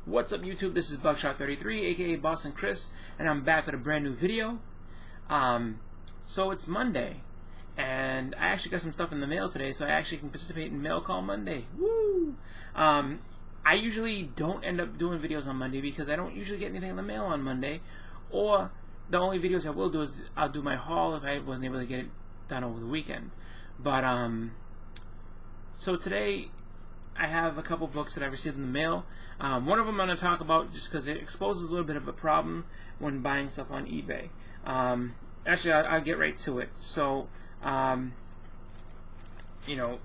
What's up, YouTube? This is Buckshot33, aka Boston Chris, and I'm back with a brand new video. So it's Monday, and I actually got some stuff in the mail today, so I actually can participate in Mail Call Monday. Woo! I usually don't end up doing videos on Monday because I don't usually get anything in the mail on Monday, or the only videos I will do is I'll do my haul if I wasn't able to get it done over the weekend. But so today I have a couple books that I received in the mail. One of them I'm going to talk about just because it exposes a little bit of a problem when buying stuff on eBay. Actually, I'll get right to it. So, you know,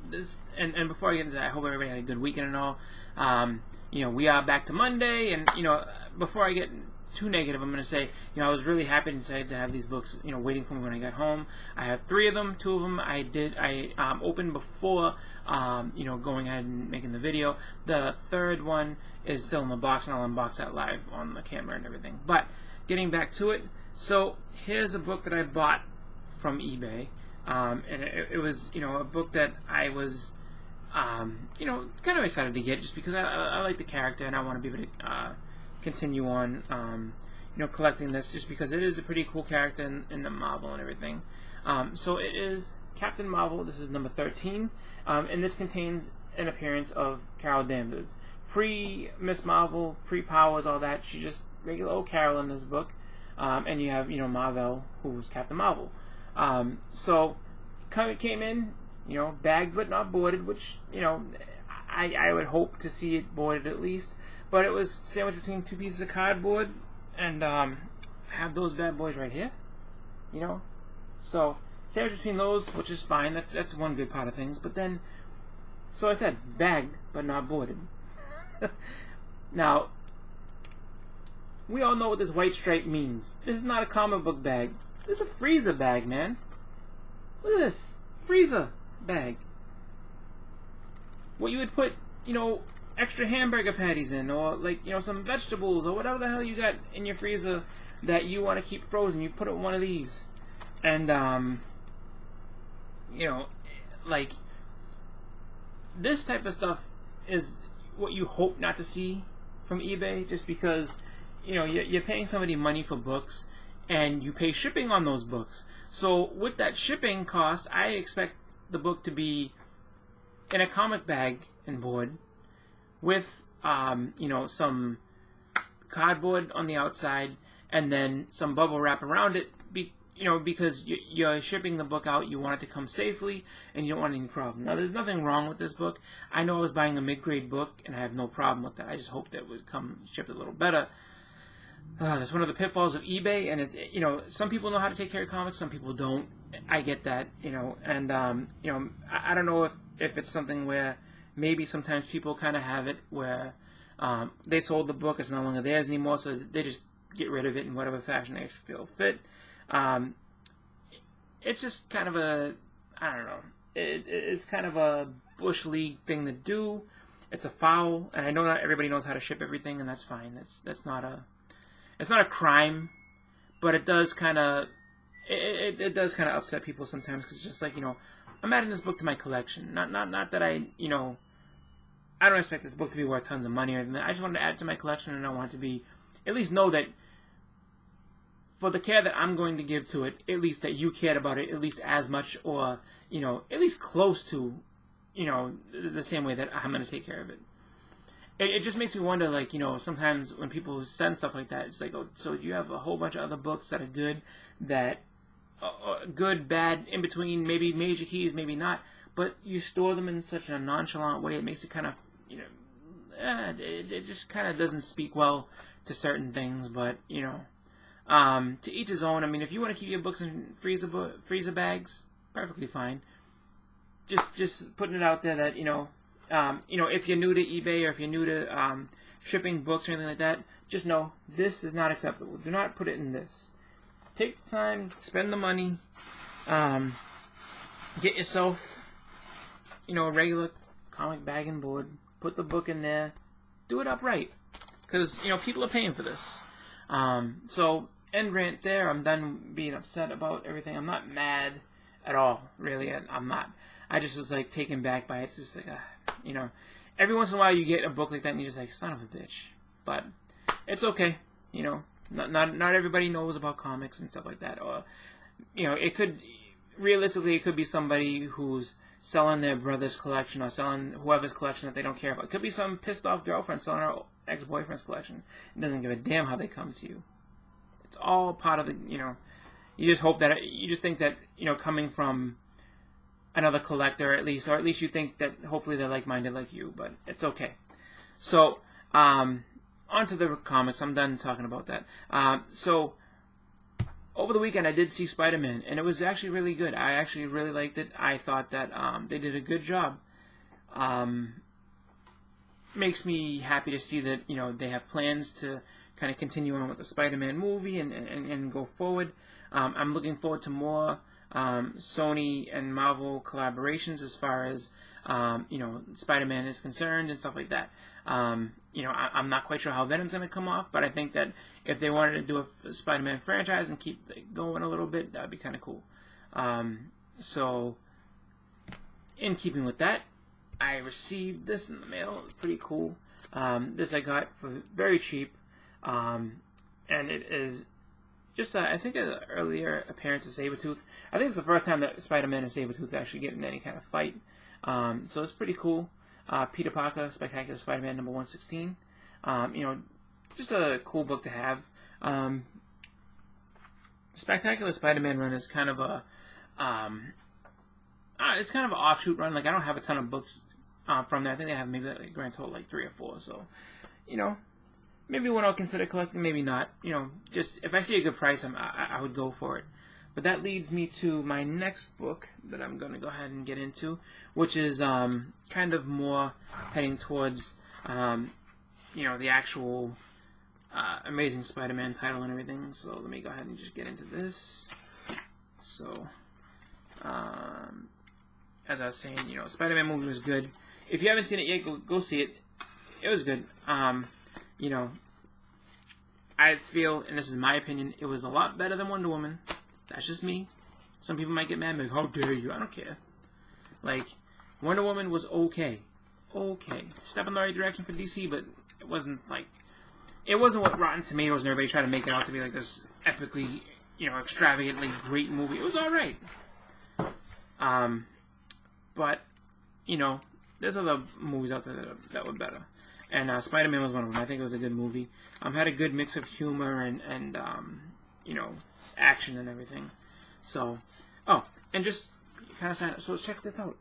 this and before I get into that, I hope everybody had a good weekend and all. You know, we are back to Monday, and you know, before I get too negative, I'm going to say, you know, I was really happy and excited to have these books, you know, waiting for me when I got home. I have 3 of them. 2 of them I opened before, you know, going ahead and making the video. The third one is still in the box, and I'll unbox that live on the camera and everything. But getting back to it, so here's a book that I bought from eBay, and it was, you know, a book that I was, you know, kind of excited to get just because I like the character and I want to be able to continue on, you know, collecting this just because it is a pretty cool character in the Marvel and everything. So it is Captain Marvel. This is number 13, and this contains an appearance of Carol Danvers. Pre-Miss Marvel, pre-Powers, all that. She's just regular old Carol in this book. And you have, you know, Marvel, who's Captain Marvel. So it came in, you know, bagged but not boarded, which, you know, I would hope to see it boarded at least. But it was sandwiched between 2 pieces of cardboard, and I have those bad boys right here, you know. So sandwiched between those, which is fine. That's one good part of things. But then, so I said bagged but not boarded. Now, we all know what this white stripe means. This is not a comic book bag. This is a freezer bag, man. Look at this freezer bag. What you would put, you know, extra hamburger patties in, or like, you know, some vegetables, or whatever the hell you got in your freezer that you want to keep frozen. You put it in one of these, and you know, like, this type of stuff is what you hope not to see from eBay, just because, you know, you're paying somebody money for books, and you pay shipping on those books. So with that shipping cost, I expect the book to be in a comic bag and board, with you know, some cardboard on the outside, and then some bubble wrap around it. You know, because you're shipping the book out, you want it to come safely, and you don't want any problem. Now, there's nothing wrong with this book. I know I was buying a mid-grade book, and I have no problem with that. I just hope that it would come shipped a little better. That's one of the pitfalls of eBay, and it's, you know, some people know how to take care of comics, some people don't. I get that, you know, and you know, I don't know if it's something where maybe sometimes people kind of have it where they sold the book, it's no longer theirs anymore, so they just get rid of it in whatever fashion they feel fit. It's just kind of a, I don't know, it's kind of a Bush League thing to do. It's a foul, and I know not everybody knows how to ship everything, and that's fine. That's not a, it's not a crime, but it does kind of, it does kind of upset people sometimes, because it's just like, you know, I'm adding this book to my collection. Not that I, you know, I don't expect this book to be worth tons of money or anything. I just wanted to add it to my collection, and I want it to be, at least know that for the care that I'm going to give to it, at least that you cared about it at least as much, or, you know, at least close to, you know, the same way that I'm going to take care of it. It just makes me wonder, like, you know, sometimes when people send stuff like that, it's like, oh, so you have a whole bunch of other books that are good, that good, bad, in between, maybe major keys, maybe not, but you store them in such a nonchalant way, it makes it kind of, you know, it just kind of doesn't speak well to certain things. But, you know, to each his own. I mean, if you want to keep your books in freezer bags, perfectly fine. Just putting it out there that, you know, if you're new to eBay, or if you're new to shipping books or anything like that, just know this is not acceptable. Do not put it in this. Take the time, spend the money, get yourself, you know, a regular comic bag and board. Put the book in there. Do it upright, because, you know, people are paying for this. So, end rant there. I'm done being upset about everything. I'm not mad at all, really. I'm not. I just was, like, taken back by it. It's just like, you know. every once in a while you get a book like that and you're just like, son of a bitch. But it's okay, you know. Not everybody knows about comics and stuff like that. Or, you know, realistically, it could be somebody who's selling their brother's collection or selling whoever's collection that they don't care about. It could be some pissed off girlfriend selling her ex-boyfriend's collection. It doesn't give a damn how they come to you. It's all part of the, you know, you just think that, you know, coming from another collector at least, or at least you think that hopefully they're like-minded like you, but it's okay. So, on to the comics. I'm done talking about that. So, over the weekend I did see SpiderMan, and it was actually really good. I actually really liked it. I thought that they did a good job. Makes me happy to see that, you know, they have plans to kind of continue on with the Spider-Man movie and go forward. I'm looking forward to more Sony and Marvel collaborations as far as, you know, Spider-Man is concerned and stuff like that. You know, I'm not quite sure how Venom's going to come off, but I think that if they wanted to do a Spider-Man franchise and keep it going a little bit, that would be kind of cool. So, in keeping with that, I received this in the mail. It's pretty cool. This I got for very cheap. And it is just, I think, an earlier appearance of Sabretooth. I think it's the first time that Spider-Man and Sabretooth actually get in any kind of fight. So it's pretty cool. Peter Parker, Spectacular Spider-Man number 116. You know, just a cool book to have. Spectacular Spider-Man run is kind of a, it's kind of an offshoot run. Like, I don't have a ton of books from there. I think I have maybe a grand total like 3 or 4. So, you know, maybe one I'll consider collecting, maybe not. You know, just if I see a good price, I would go for it. But that leads me to my next book that I'm going to go ahead and get into, which is kind of more heading towards, you know, the actual Amazing Spider-Man title and everything. So let me go ahead and just get into this. So, as I was saying, you know, Spider-Man movie was good. If you haven't seen it yet, go see it. It was good. You know, I feel, and this is my opinion, it was a lot better than Wonder Woman. That's just me. Some people might get mad and be like, how dare you? I don't care. Like, Wonder Woman was okay. Okay. Step in the right direction for DC, but it wasn't like, it wasn't what Rotten Tomatoes and everybody tried to make it out to be, like this epically, you know, extravagantly great movie. It was alright. But, you know, there's other movies out there that were better. And Spider-Man was one of them. I think it was a good movie. Had a good mix of humor and you know, action and everything. So, oh, and just kind of sign up. So check this out.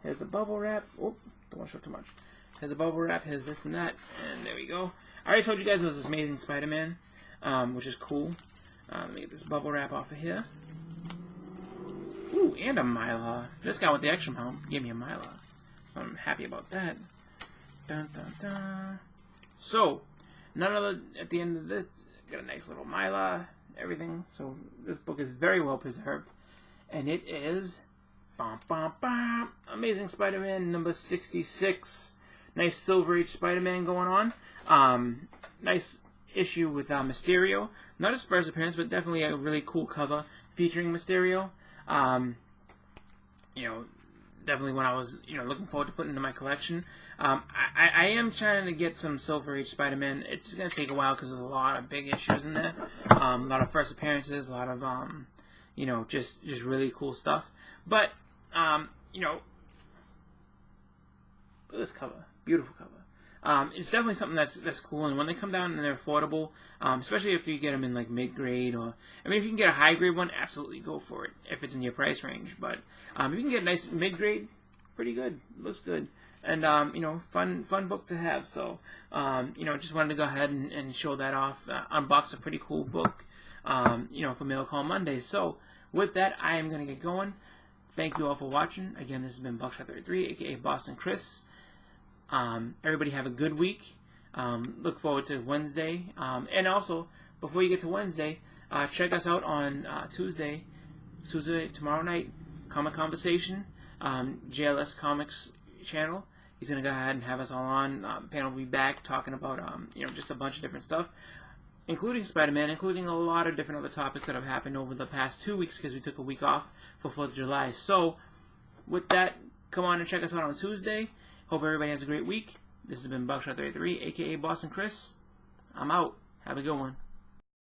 Here's the bubble wrap. Oh, don't want to show too much. Here's the bubble wrap. Here's this and that. And there we go. I already told you guys it was this Amazing Spider-Man, which is cool. Let me get this bubble wrap off of here. Ooh, and a Mylar. This guy with the extra amount gave me a Mylar. So I'm happy about that. Dun, dun, dun. So, at the end of this, got a nice little Mylar, everything. So, this book is very well preserved. And it is Amazing Spider-Man number 66. Nice Silver Age Spider-Man going on. Nice issue with Mysterio. Not his first appearance, but definitely a really cool cover featuring Mysterio. You know, definitely one I was, you know, looking forward to putting into my collection. I am trying to get some Silver Age Spider-Man. It's going to take a while because there's a lot of big issues in there. A lot of first appearances, a lot of, you know, just really cool stuff. But, you know, look at this cover. Beautiful cover. It's definitely something that's cool, and when they come down and they're affordable, especially if you get them in like mid-grade, or I mean, if you can get a high-grade one, absolutely go for it if it's in your price range. But if you can get a nice mid-grade, pretty good, looks good, and you know, fun book to have. So you know, just wanted to go ahead and show that off. Unbox a pretty cool book, you know, for Mail Call Mondays. So with that, I am gonna get going. Thank you all for watching. Again, this has been Buckshot33, aka Boston Chris. Everybody have a good week. Look forward to Wednesday. And also, before you get to Wednesday, check us out on Tuesday, tomorrow night, Comic Con-versation, JLS Comics channel. He's going to go ahead and have us all on. The panel will be back talking about, you know, just a bunch of different stuff, including Spider-Man, including a lot of different other topics that have happened over the past 2 weeks because we took a week off for 4th of July. So, with that, come on and check us out on Tuesday. Hope everybody has a great week. This has been Buckshot 33, aka Boston Chris. I'm out. Have a good one.